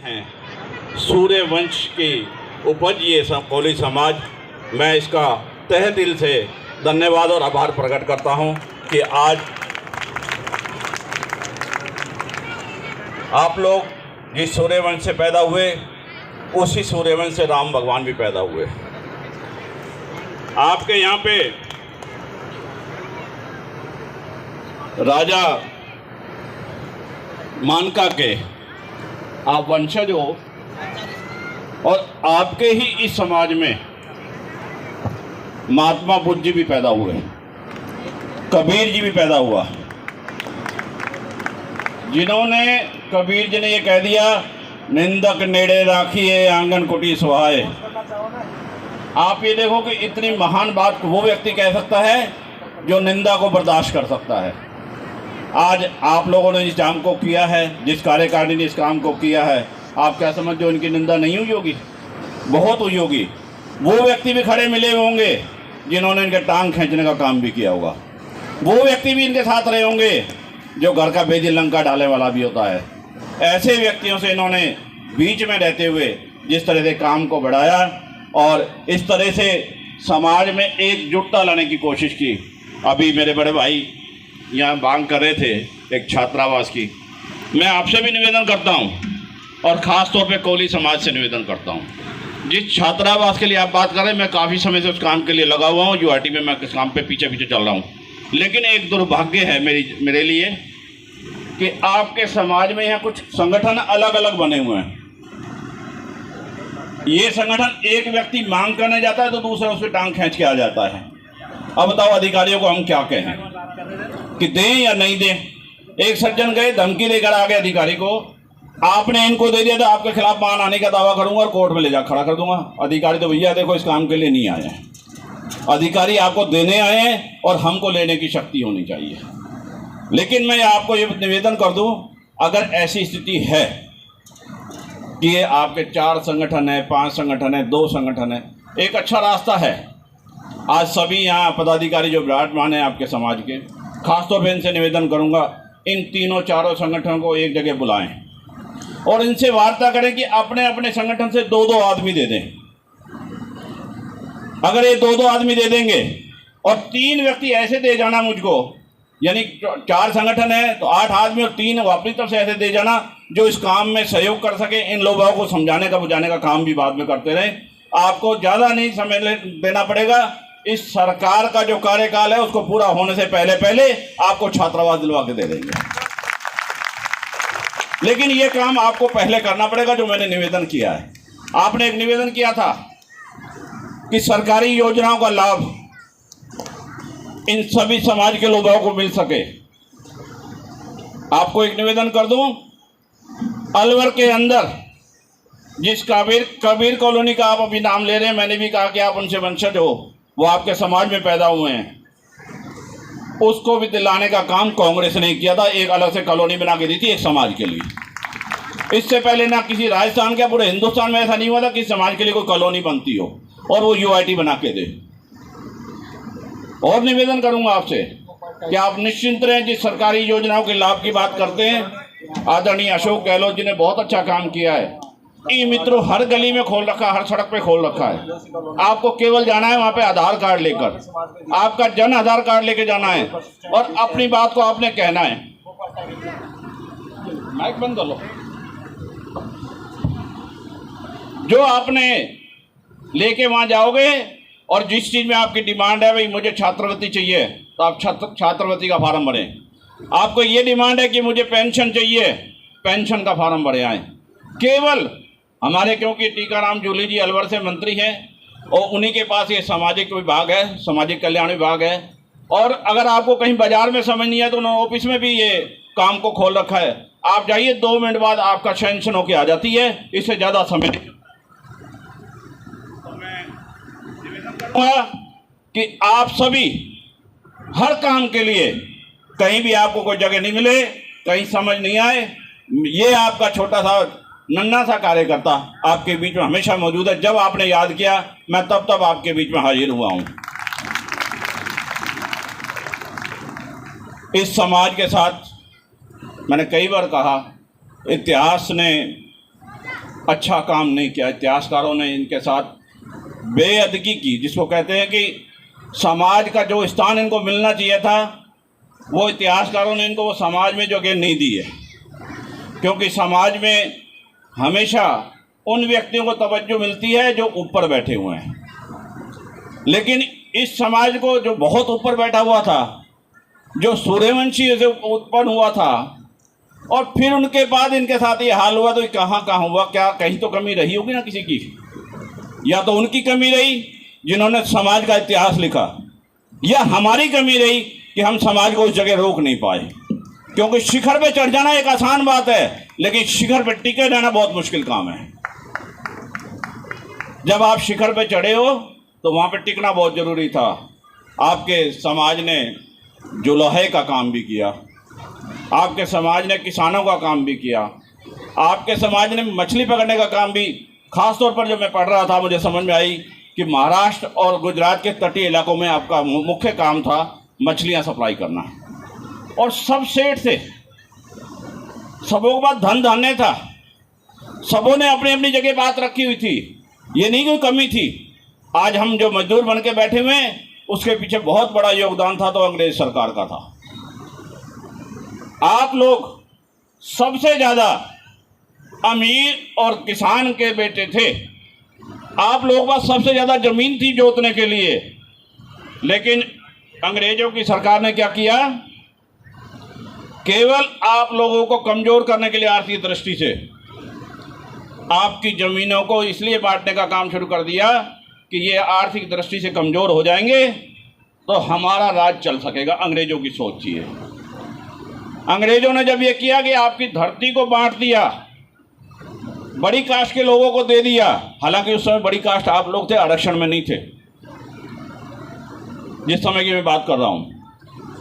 हैं सूर्यवंश की उपज ये सब कोली समाज, मैं इसका तहे दिल से धन्यवाद और आभार प्रकट करता हूं कि आज आप लोग जिस सूर्यवंश से पैदा हुए उसी सूर्यवंश से राम भगवान भी पैदा हुए। आपके यहाँ पे राजा मानका के आप वंशज हो और आपके ही इस समाज में महात्मा बुद्ध जी भी पैदा हुए, कबीर जी भी पैदा हुआ, जिन्होंने कबीर जी ने ये कह दिया, निंदक नेड़े राखिए आंगन कुटी सुहाए। आप ये देखो कि इतनी महान बात वो व्यक्ति कह सकता है जो निंदा को बर्दाश्त कर सकता है। आज आप लोगों ने जिस काम को किया है, जिस कार्यकारिणी ने इस काम को किया है, आप क्या समझते हो इनकी निंदा नहीं हुई होगी? बहुत हुई होगी। वो व्यक्ति भी खड़े मिले होंगे जिन्होंने इनके टांग खींचने का काम भी किया होगा। वो व्यक्ति भी इनके साथ रहे होंगे जो घर का बेदी लंका डालने वाला भी होता है। ऐसे व्यक्तियों से इन्होंने बीच में रहते हुए जिस तरह से काम को बढ़ाया और इस तरह से समाज में एकजुटता लाने की कोशिश की। अभी मेरे बड़े भाई यहाँ मांग कर रहे थे एक छात्रावास की। मैं आपसे भी निवेदन करता हूँ और ख़ास तौर पे कोली समाज से निवेदन करता हूँ, जिस छात्रावास के लिए आप बात कर रहे हैं, मैं काफ़ी समय से उस काम के लिए लगा हुआ हूँ। यूआईटी में मैं इस काम पे पीछे पीछे चल रहा हूँ। लेकिन एक दुर्भाग्य है मेरे लिए कि आपके समाज में यहाँ कुछ संगठन अलग अलग बने हुए हैं। ये संगठन एक व्यक्ति मांग करने जाता है तो दूसरा उसकी टांग खींच के आ जाता है। अब बताओ अधिकारियों को हम क्या कहें कि दें या नहीं दें? एक सज्जन गए धमकी देकर आ गए अधिकारी को, आपने इनको दे दिया तो आपके खिलाफ मान आने का दावा करूंगा और कोर्ट में ले जा खड़ा कर दूंगा। अधिकारी तो भैया देखो इस काम के लिए नहीं आए हैं। अधिकारी आपको देने आए हैं और हमको लेने की शक्ति होनी चाहिए। लेकिन मैं आपको ये निवेदन कर दूं, अगर ऐसी स्थिति है कि ये आपके 4 संगठन है, 5 संगठन है, 2 संगठन है, एक अच्छा रास्ता है। आज सभी यहाँ पदाधिकारी जो विराजमान हैं आपके समाज के, खासतौर पर इनसे निवेदन करूँगा, इन 3-4 संगठनों को एक जगह बुलाएं और इनसे वार्ता करें कि अपने अपने संगठन से 2-2 आदमी दे दें। अगर ये 2-2 आदमी दे देंगे और 3 व्यक्ति ऐसे दे जाना मुझको, यानी 4 संगठन है तो 8 आदमी और 3 अपनी तरफ से ऐसे दे जाना जो इस काम में सहयोग कर सके। इन लोगों को समझाने का बुझाने का काम भी बाद में करते रहे। आपको ज़्यादा नहीं समय देना पड़ेगा। इस सरकार का जो कार्यकाल है उसको पूरा होने से पहले पहले आपको छात्रावास दिलवा के दे देंगे। लेकिन ये काम आपको पहले करना पड़ेगा जो मैंने निवेदन किया है। आपने एक निवेदन किया था कि सरकारी योजनाओं का लाभ इन सभी समाज के लोगों को मिल सके। आपको एक निवेदन कर दूं, अलवर के अंदर जिस कबीर कॉलोनी का आप अभी नाम ले रहे हैं, मैंने भी कहा कि आप उनसे वंशज हो, वो आपके समाज में पैदा हुए हैं, उसको भी दिलाने का काम कांग्रेस ने किया था। एक अलग से कॉलोनी बना के दी थी एक समाज के लिए। इससे पहले ना किसी राजस्थान के पूरे हिंदुस्तान में ऐसा नहीं हुआ था कि समाज के लिए कोई कॉलोनी बनती हो और वो यूआईटी बना के दे। और निवेदन करूंगा आपसे कि आप निश्चिंत रहें। जिस सरकारी योजनाओं के लाभ की बात करते हैं, आदरणीय अशोक गहलोत जी ने बहुत अच्छा काम किया है। ई मित्रों हर गली में खोल रखा है, हर सड़क पे खोल रखा है। आपको केवल जाना है वहाँ पे आधार कार्ड लेकर, आपका जन आधार कार्ड लेके जाना है और अपनी बात को आपने कहना है। माइक बंद कर लो। जो आपने लेके वहाँ जाओगे और जिस चीज़ में आपकी डिमांड है, भाई मुझे छात्रवृत्ति चाहिए, तो आप छात्रवृत्ति का फार्म भरें। आपको ये डिमांड है कि मुझे पेंशन चाहिए, पेंशन का फार्म भरे आए। केवल हमारे, क्योंकि टीकाराम जूली जी अलवर से मंत्री हैं और उन्हीं के पास ये सामाजिक विभाग है, सामाजिक कल्याण विभाग है। और अगर आपको कहीं बाजार में समझ नहीं है तो उन्होंने ऑफिस में भी ये काम को खोल रखा है। आप जाइए, 2 मिनट बाद आपका सेंक्शन होके आ जाती है। इससे ज़्यादा समय नहीं। तो मैं निवेदन करूँगा कि आप सभी हर काम के लिए, कहीं भी आपको कोई जगह नहीं मिले, कहीं समझ नहीं आए, ये आपका छोटा सा नन्हा सा कार्यकर्ता आपके बीच में हमेशा मौजूद है। जब आपने याद किया, मैं तब आपके बीच में हाजिर हुआ हूं। इस समाज के साथ मैंने कई बार कहा, इतिहास ने अच्छा काम नहीं किया। इतिहासकारों ने इनके साथ बेअदबी की, जिसको कहते हैं कि समाज का जो स्थान इनको मिलना चाहिए था, वो इतिहासकारों ने इनको वो समाज में जगह नहीं दी है। क्योंकि समाज में हमेशा उन व्यक्तियों को तवज्जो मिलती है जो ऊपर बैठे हुए हैं, लेकिन इस समाज को जो बहुत ऊपर बैठा हुआ था, जो सूर्यवंशी से उत्पन्न हुआ था, और फिर उनके बाद इनके साथ ये हाल हुआ, तो ये कहाँ कहाँ हुआ? क्या कहीं तो कमी रही होगी ना किसी की? या तो उनकी कमी रही जिन्होंने समाज का इतिहास लिखा, या हमारी कमी रही कि हम समाज को उस जगह रोक नहीं पाए। क्योंकि शिखर पे चढ़ जाना एक आसान बात है, लेकिन शिखर पे टिके रहना बहुत मुश्किल काम है। जब आप शिखर पे चढ़े हो तो वहाँ पे टिकना बहुत ज़रूरी था। आपके समाज ने जुलाहे का काम भी किया, आपके समाज ने किसानों का काम भी किया, आपके समाज ने मछली पकड़ने का काम भी। ख़ास तौर पर जब मैं पढ़ रहा था मुझे समझ में आई कि महाराष्ट्र और गुजरात के तटीय इलाकों में आपका मुख्य काम था मछलियाँ सप्लाई करना, और सब सेठ थे, सबों के पास धन धान्य था, सबों ने अपनी अपनी जगह बात रखी हुई थी, ये नहीं कोई कमी थी। आज हम जो मजदूर बन के बैठे हुए हैं, उसके पीछे बहुत बड़ा योगदान था तो अंग्रेज सरकार का था। आप लोग सबसे ज़्यादा अमीर और किसान के बेटे थे, आप लोगों के पास सबसे ज़्यादा ज़मीन थी जोतने के लिए, लेकिन अंग्रेज़ों की सरकार ने क्या किया? केवल आप लोगों को कमज़ोर करने के लिए आर्थिक दृष्टि से आपकी ज़मीनों को इसलिए बांटने का काम शुरू कर दिया कि ये आर्थिक दृष्टि से कमज़ोर हो जाएंगे तो हमारा राज चल सकेगा। अंग्रेज़ों की सोच थी। अंग्रेज़ों ने जब ये किया कि आपकी धरती को बांट दिया, बड़ी कास्ट के लोगों को दे दिया, हालांकि उस समय बड़ी कास्ट आप लोग थे, आरक्षण में नहीं थे। जिस समय की मैं बात कर रहा हूँ,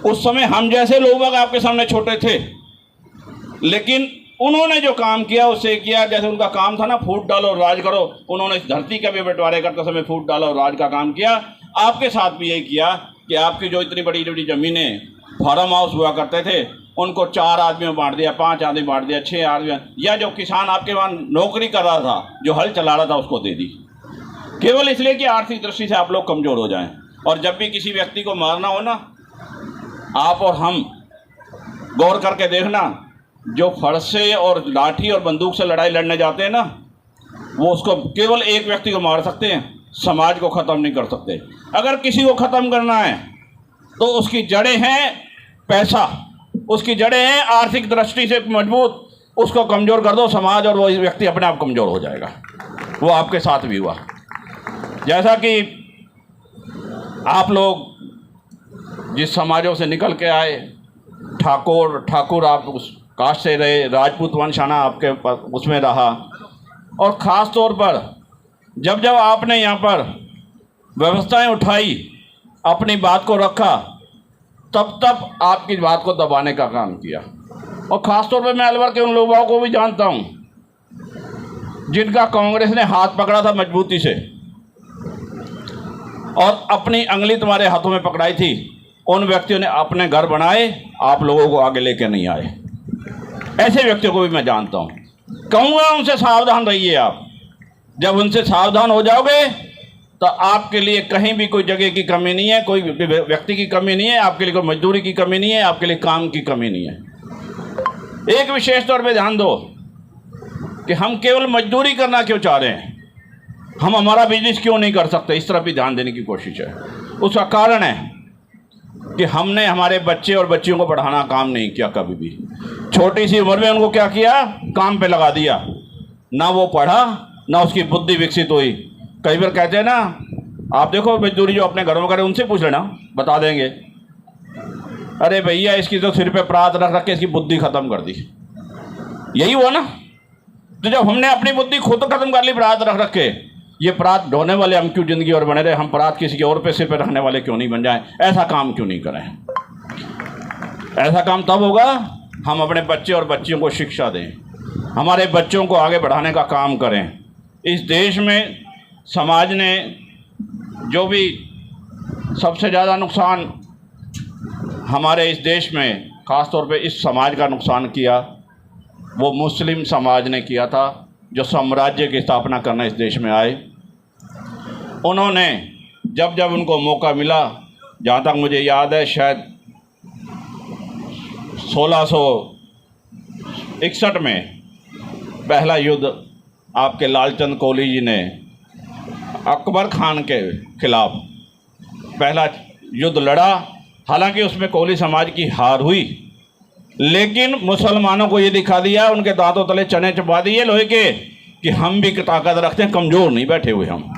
उस समय हम जैसे लोग आपके सामने छोटे थे, लेकिन उन्होंने जो काम किया उससे किया, जैसे उनका काम था ना फूट डालो और राज करो, उन्होंने इस धरती का भी बंटवारे करते समय फूट डालो और राज का काम किया। आपके साथ भी यही किया कि आपकी जो इतनी बड़ी बड़ी ज़मीनें फार्म हाउस हुआ करते थे, उनको 4 आदमियों बांट दिया, 5 आदमी बांट दिया, 6 आदमी, या जो किसान आपके वहाँ नौकरी कर रहा था, जो हल चला रहा था, उसको दे दी, केवल इसलिए कि आर्थिक दृष्टि से आप लोग कमज़ोर हो जाएं। और जब भी किसी व्यक्ति को मारना हो ना, आप और हम गौर करके देखना, जो फरसे और लाठी और बंदूक से लड़ाई लड़ने जाते हैं ना, वो उसको केवल एक व्यक्ति को मार सकते हैं, समाज को ख़त्म नहीं कर सकते। अगर किसी को ख़त्म करना है तो उसकी जड़ें हैं पैसा, उसकी जड़ें हैं आर्थिक दृष्टि से मजबूत, उसको कमज़ोर कर दो समाज, और वो व्यक्ति अपने आप कमज़ोर हो जाएगा। वो आपके साथ भी हुआ। जैसा कि आप लोग जिस समाजों से निकल के आए, ठाकुर आप उस कास्ट से रहे, राजपूत वंश आना आपके उसमें रहा, और ख़ास तौर पर जब जब आपने यहाँ पर व्यवस्थाएं उठाई, अपनी बात को रखा, तब तब आपकी बात को दबाने का काम किया। और ख़ास तौर पर मैं अलवर के उन लोगों को भी जानता हूँ जिनका कांग्रेस ने हाथ पकड़ा था मजबूती से और अपनी अंगली तुम्हारे हाथों में पकड़ाई थी। उन व्यक्तियों ने अपने घर बनाए, आप लोगों को आगे लेकर नहीं आए। ऐसे व्यक्तियों को भी मैं जानता हूँ। कहूँगा उनसे सावधान रहिए। आप जब उनसे सावधान हो जाओगे तो आपके लिए कहीं भी कोई जगह की कमी नहीं है, कोई व्यक्ति की कमी नहीं है, आपके लिए कोई मजदूरी की कमी नहीं है, आपके लिए काम की कमी नहीं है। एक विशेष तौर पे ध्यान दो कि हम केवल मजदूरी करना क्यों चाह रहे हैं, हम हमारा बिजनेस क्यों नहीं कर सकते, इस तरफ भी ध्यान देने की कोशिश है। उसका कारण है कि हमने हमारे बच्चे और बच्चियों को पढ़ाना काम नहीं किया कभी भी। छोटी सी उम्र में उनको क्या किया, काम पे लगा दिया, ना वो पढ़ा ना उसकी बुद्धि विकसित हुई। कई बार कहते हैं ना, आप देखो मजदूरी जो अपने घरों में करें, उनसे पूछ लेना, बता देंगे, अरे भैया इसकी तो सिर पे प्रात रख के इसकी बुद्धि खत्म कर दी। यही हुआ ना। तो जब हमने अपनी बुद्धि खुद खत्म कर ली प्रात रख के, ये प्रात ढोने वाले हम क्यों जिंदगी और बने रहे, हम प्रात किसी के और पे सिर पे रखने वाले क्यों नहीं बन जाएं, ऐसा काम क्यों नहीं करें। ऐसा काम तब होगा हम अपने बच्चे और बच्चियों को शिक्षा दें, हमारे बच्चों को आगे बढ़ाने का काम करें। इस देश में समाज ने जो भी सबसे ज़्यादा नुकसान हमारे इस देश में ख़ास तौर पे इस समाज का नुकसान किया, वो मुस्लिम समाज ने किया था। जो साम्राज्य की स्थापना करना इस देश में आए, उन्होंने जब जब उनको मौका मिला, जहाँ तक मुझे याद है शायद 1661 में पहला युद्ध आपके लालचंद कोहली जी ने अकबर खान के खिलाफ पहला युद्ध लड़ा। हालांकि उसमें कोहली समाज की हार हुई, लेकिन मुसलमानों को ये दिखा दिया, उनके दांतों तले चने चबा दिए लोहे के, कि हम भी ताकत रखते हैं, कमज़ोर नहीं बैठे हुए हम।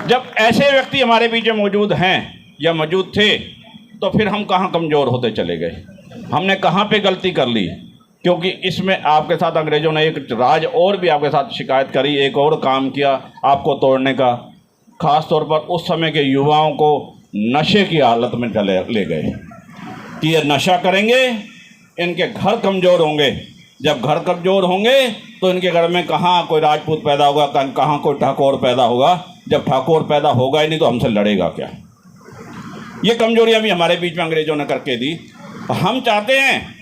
जब ऐसे व्यक्ति हमारे बीच मौजूद हैं या मौजूद थे, तो फिर हम कहाँ कमज़ोर होते चले गए, हमने कहाँ पे गलती कर ली? क्योंकि इसमें आपके साथ अंग्रेज़ों ने एक राज और भी आपके साथ शिकायत करी, एक और काम किया आपको तोड़ने का। ख़ास तौर पर उस समय के युवाओं को नशे की हालत में ले गए कि ये नशा करेंगे, इनके घर कमज़ोर होंगे। जब घर कमज़ोर होंगे तो इनके घर में कहाँ कोई राजपूत पैदा होगा, कहाँ कोई ठाकुर पैदा होगा। जब ठाकुर पैदा होगा ही नहीं तो हमसे लड़ेगा क्या? ये कमजोरियां भी हमारे बीच में अंग्रेज़ों ने करके दी। हम चाहते हैं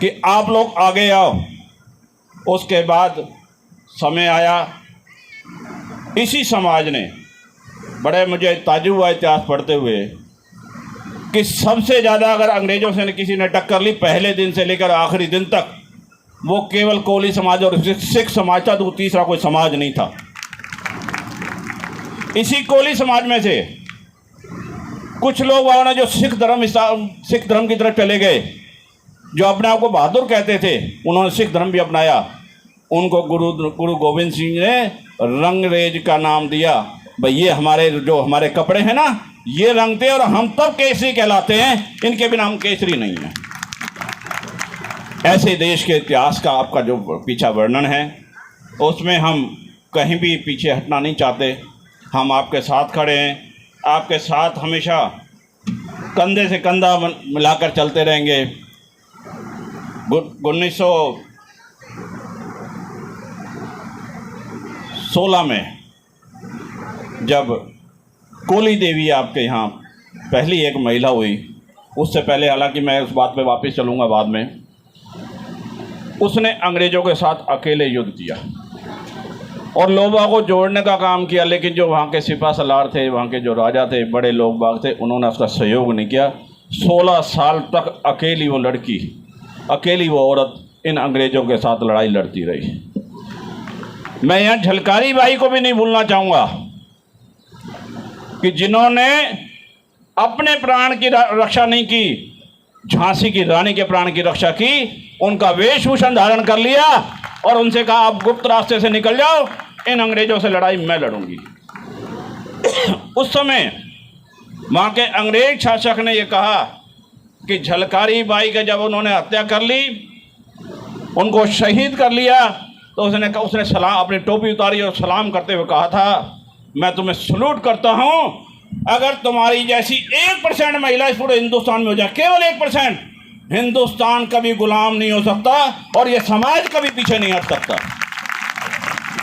कि आप लोग आगे आओ। उसके बाद समय आया, इसी समाज ने, बड़े मुझे ताज्जुब हुआ इतिहास पढ़ते हुए, कि सबसे ज़्यादा अगर अंग्रेज़ों से किसी ने टक्कर ली पहले दिन से लेकर आखिरी दिन तक, वो केवल कोहली समाज और सिख समाज था, तो तीसरा कोई समाज नहीं था। इसी कोहली समाज में से कुछ लोग वहाँ ने जो सिख धर्म की तरफ चले गए, जो अपने आप को बहादुर कहते थे, उन्होंने सिख धर्म भी अपनाया। उनको गुरु गोविंद सिंह ने रंगरेज का नाम दिया। भाई ये हमारे कपड़े हैं ना, ये रंग थे और हम तब केसरी कहलाते हैं, इनके बिना हम केसरी नहीं हैं। ऐसे देश के इतिहास का आपका जो पीछा वर्णन है, उसमें हम कहीं भी पीछे हटना नहीं चाहते। हम आपके साथ खड़े हैं, आपके साथ हमेशा कंधे से कंधा मिलाकर चलते रहेंगे। 1916 में जब कोली देवी आपके यहाँ पहली एक महिला हुई, उससे पहले, हालांकि मैं उस बात पे वापस चलूँगा बाद में, उसने अंग्रेज़ों के साथ अकेले युद्ध किया और लोगों को जोड़ने का काम किया। लेकिन जो वहाँ के सिपा सलार थे, वहाँ के जो राजा थे, बड़े लोग बाग थे, उन्होंने उसका सहयोग नहीं किया। 16 साल तक अकेली वो लड़की, अकेली वो औरत इन अंग्रेज़ों के साथ लड़ाई लड़ती रही। मैं यहाँ झलकारी बाई को भी नहीं भूलना चाहूँगा कि जिन्होंने अपने प्राण की रक्षा नहीं की, झांसी की रानी के प्राण की रक्षा की। उनका वेशभूषण धारण कर लिया और उनसे कहा आप गुप्त रास्ते से निकल जाओ, इन अंग्रेज़ों से लड़ाई मैं लड़ूंगी। उस समय वहाँ के अंग्रेज शासक ने यह कहा कि झलकारी बाई का जब उन्होंने हत्या कर ली, उनको शहीद कर लिया, तो उसने सलाम, अपनी टोपी उतारी और सलाम करते हुए कहा था, मैं तुम्हें सलूट करता हूँ। अगर तुम्हारी जैसी 1% महिला इस पूरे हिंदुस्तान में हो जाए, केवल 1%, हिंदुस्तान कभी गुलाम नहीं हो सकता और ये समाज कभी पीछे नहीं हट सकता।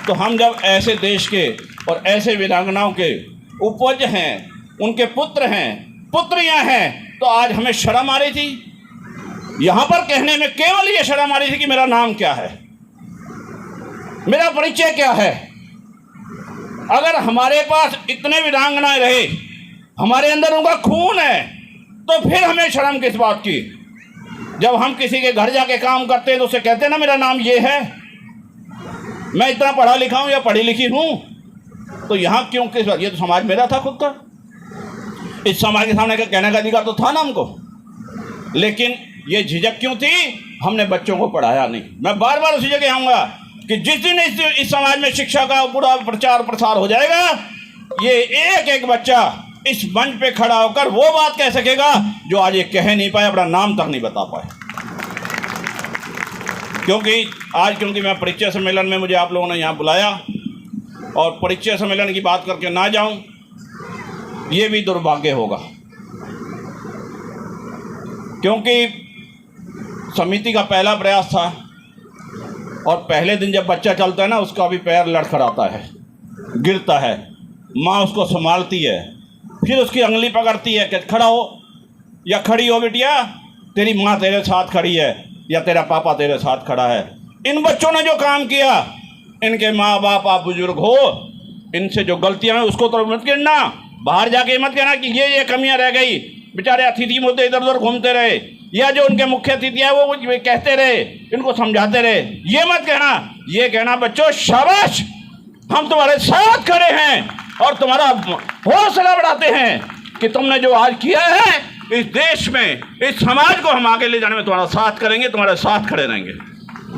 तो हम जब ऐसे देश के और ऐसे वीरांगनाओं के उपज हैं, उनके पुत्र हैं, पुत्रियां हैं, तो आज हमें शर्म आ रही थी यहाँ पर कहने में, केवल ये शर्म आ रही थी कि मेरा नाम क्या है, मेरा परिचय क्या है। अगर हमारे पास इतने वीरांगनाएं रहे, हमारे अंदर उनका खून है, तो फिर हमें शर्म किस बात की? जब हम किसी के घर जाके काम करते हैं तो उसे कहते हैं ना मेरा नाम ये है, मैं इतना पढ़ा लिखा हूँ या पढ़ी लिखी हूँ, तो यहाँ क्यों किस बात? ये तो समाज मेरा था खुद का, इस समाज के सामने का कहने का अधिकार तो था ना हमको। लेकिन ये झिझक क्यों थी? हमने बच्चों को पढ़ाया नहीं। मैं बार बार उसी जगह आऊँगा कि जिस दिन इस समाज में शिक्षा का पूरा प्रचार प्रसार हो जाएगा, ये एक एक बच्चा इस मंच पे खड़ा होकर वो बात कह सकेगा जो आज ये कह नहीं पाए, अपना नाम तक नहीं बता पाए। क्योंकि मैं परिचय सम्मेलन में, मुझे आप लोगों ने यहाँ बुलाया और परिचय सम्मेलन की बात करके ना जाऊं, ये भी दुर्भाग्य होगा। क्योंकि समिति का पहला प्रयास था और पहले दिन जब बच्चा चलता है ना, उसका भी पैर लड़खड़ाता है, गिरता है, माँ उसको संभालती है, फिर उसकी अंगली पकड़ती है कि खड़ा हो या खड़ी हो बिटिया, तेरी माँ तेरे साथ खड़ी है या तेरा पापा तेरे साथ खड़ा है। इन बच्चों ने जो काम किया, इनके माँ बाप, आप बुजुर्ग हो, इनसे जो गलतियां हैं उसको तो मत गिनना, बाहर जाके मत कहना कि ये कमियां रह गई, बेचारे अतिथि मुद्दे इधर उधर घूमते रहे, या जो उनके मुख्य अतिथि है वो कहते रहे, इनको समझाते रहे, ये मत कहना। ये कहना बच्चों शाबाश, हम तुम्हारे साथ खड़े हैं और तुम्हारा हौसला बढ़ाते हैं कि तुमने जो आज किया है इस देश में, इस समाज को हम आगे ले जाने में तुम्हारा साथ करेंगे, तुम्हारे साथ खड़े रहेंगे।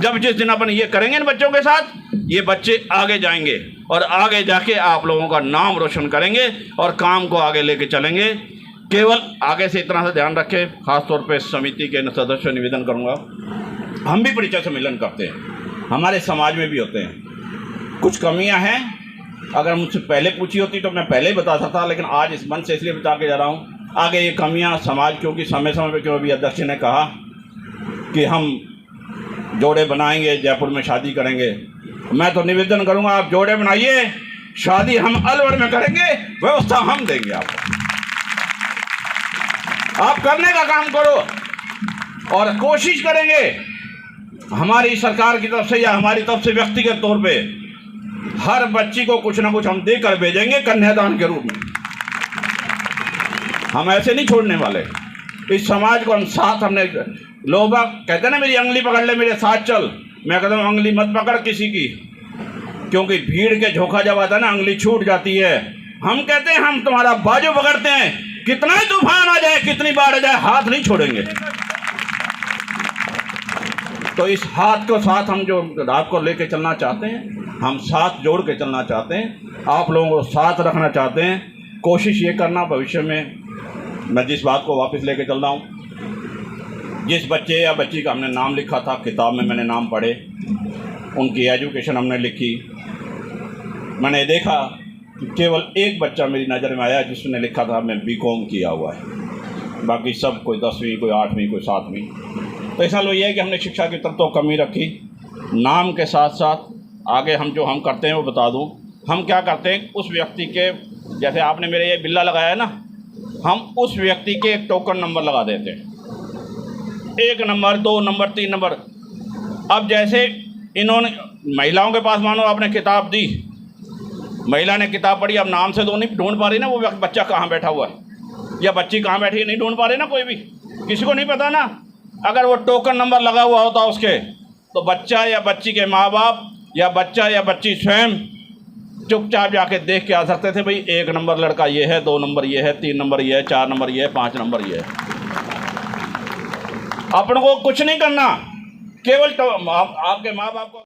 जब जिस दिन अपन ये करेंगे इन बच्चों के साथ, ये बच्चे आगे जाएंगे और आगे जाके आप लोगों का नाम रोशन करेंगे और काम को आगे लेके चलेंगे। केवल आगे से इतना सा ध्यान रखें, खासतौर पे समिति के सदस्य से निवेदन करूंगा, हम भी परिचय सम्मेलन करते हैं, हमारे समाज में भी होते हैं, कुछ कमियां हैं, अगर मुझसे पहले पूछी होती तो मैं पहले ही बता सकता, लेकिन आज इस मंच से इसलिए बता के जा रहा हूँ। आगे ये कमियां समाज, क्योंकि समय समय पर, क्योंकि अध्यक्ष ने कहा कि हम जोड़े बनाएंगे, जयपुर में शादी करेंगे, मैं तो निवेदन करूंगा आप जोड़े बनाइए, शादी हम अलवर में करेंगे, व्यवस्था हम देंगे आपको, आप करने का काम करो और कोशिश करेंगे हमारी सरकार की तरफ से या हमारी तरफ से व्यक्तिगत तौर पे हर बच्ची को कुछ ना कुछ हम देकर भेजेंगे कन्यादान के रूप में। हम ऐसे नहीं छोड़ने वाले, इस समाज को हम साथ, हमने लोग कहते हैं ना मेरी अंगली पकड़ ले मेरे साथ चल, मैं कहता हूँ अंगली मत पकड़ किसी की, क्योंकि भीड़ के झोंका जब आता है ना अंगली छूट जाती है। हम कहते हैं हम तुम्हारा बाजू पकड़ते हैं, कितना ही तूफान आ जाए, कितनी बाढ़ आ जाए, हाथ नहीं छोड़ेंगे। तो इस हाथ को साथ हम जो रात को लेके चलना चाहते हैं, हम साथ जोड़ के चलना चाहते हैं, आप लोगों को साथ रखना चाहते हैं। कोशिश ये करना भविष्य में, मैं जिस बात को वापस लेके चल रहा हूँ, जिस बच्चे या बच्ची का हमने नाम लिखा था, किताब में मैंने नाम पढ़े, उनकी एजुकेशन हमने लिखी, मैंने देखा कि केवल एक बच्चा मेरी नज़र में आया जिसने लिखा था मैं बीकॉम किया हुआ है, बाकी सब कोई 10वीं, कोई 8वीं, कोई 7वीं। तो ऐसा लो ये है कि हमने शिक्षा की तरफ तो कमी रखी, नाम के साथ साथ आगे हम जो हम करते हैं वो बता दूं। हम क्या करते हैं, उस व्यक्ति के, जैसे आपने मेरे ये बिल्ला लगाया है ना, हम उस व्यक्ति के एक टोकन नंबर लगा देते हैं, 1 नंबर, 2 नंबर, 3 नंबर। अब जैसे इन्होंने महिलाओं के पास मानो आपने किताब दी, महिला ने किताब पढ़ी, अब नाम से तो नहीं ढूंढ पा रही ना वो बच्चा कहाँ बैठा हुआ है या बच्ची कहाँ बैठी है, नहीं ढूंढ पा रहे ना, कोई भी, किसी को नहीं पता ना। अगर वो टोकन नंबर लगा हुआ होता उसके, तो बच्चा या बच्ची के माँ बाप या बच्चा या बच्ची स्वयं चुपचाप जाके देख के आ सकते थे, भाई 1 नंबर लड़का ये है, 2 नंबर ये है, 3 नंबर ये है, 4 नंबर ये है, 5 नंबर ये है। अपन को कुछ नहीं करना, केवल आपके माँ बाप को